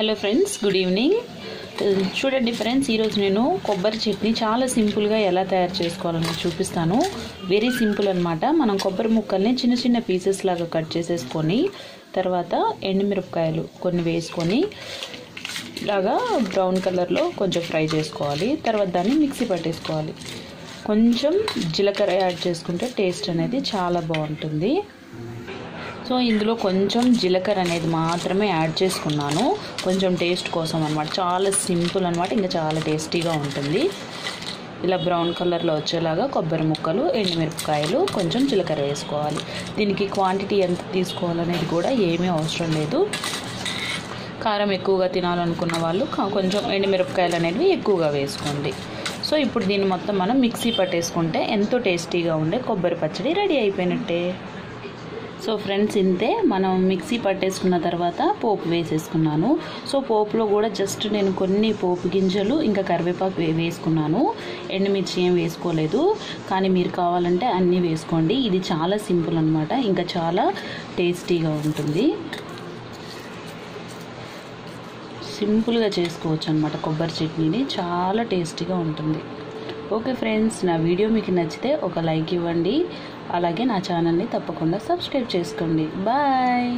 Hello friends, good evening. చూడండి friends, ఈరోజు నేను కొబ్బరి చట్నీ చాలా సింపుల్గా ఎలా తయారు చేసుకోవాలని చూపిస్తాను. వెరీ సింపుల్ అనమాట. మనం కొబ్బరి ముక్కల్ని చిన్న చిన్న పీసెస్ లాగా కట్ చేసేసుకొని తర్వాత ఎండుమిరపకాయలు కొన్ని వేసుకొని ఇలాగా బ్రౌన్ కలర్లో కొంచెం ఫ్రై చేసుకోవాలి. తర్వాత దాన్ని మిక్సీ పట్టేసుకోవాలి. కొంచెం జీలకర్ర యాడ్ చేసుకుంటే టేస్ట్ అనేది చాలా బాగుంటుంది. సో ఇందులో కొంచెం జీలకర్ర అనేది మాత్రమే యాడ్ చేసుకున్నాను, కొంచెం టేస్ట్ కోసం అనమాట. చాలా సింపుల్ అనమాట, ఇంకా చాలా టేస్టీగా ఉంటుంది. ఇలా బ్రౌన్ కలర్లో వచ్చేలాగా కొబ్బరి ముక్కలు, ఎండుమిరపకాయలు, కొంచెం జీలకర్ర వేసుకోవాలి. దీనికి క్వాంటిటీ ఎంత తీసుకోవాలనేది కూడా ఏమీ అవసరం లేదు. కారం ఎక్కువగా తినాలనుకున్న వాళ్ళు కొంచెం ఎండుమిరపకాయలు అనేవి ఎక్కువగా వేసుకోండి. సో ఇప్పుడు దీన్ని మొత్తం మనం మిక్సీ పట్టేసుకుంటే ఎంతో టేస్టీగా ఉండే కొబ్బరి పచ్చడి రెడీ అయిపోయినట్టే. సో ఫ్రెండ్స్, ఇంతే. మనం మిక్సీ పట్టేసుకున్న తర్వాత పోపు వేసేసుకున్నాను. సో పోపులో కూడా జస్ట్ నేను కొన్ని పోపు గింజలు ఇంకా కరివేపాకు వేసుకున్నాను. ఎండుమిర్చి ఏం వేసుకోలేదు, కానీ మీరు కావాలంటే అన్నీ వేసుకోండి. ఇది చాలా సింపుల్ అనమాట, ఇంకా చాలా టేస్టీగా ఉంటుంది. సింపుల్గా చేసుకోవచ్చు అనమాట కొబ్బరి చట్నీని, చాలా టేస్టీగా ఉంటుంది. ఓకే ఫ్రెండ్స్, నా వీడియో మీకు నచ్చితే ఒక లైక్ ఇవ్వండి. అలాగే నా ఛానల్ని తప్పకుండా సబ్స్క్రైబ్ చేసుకోండి. బాయ్.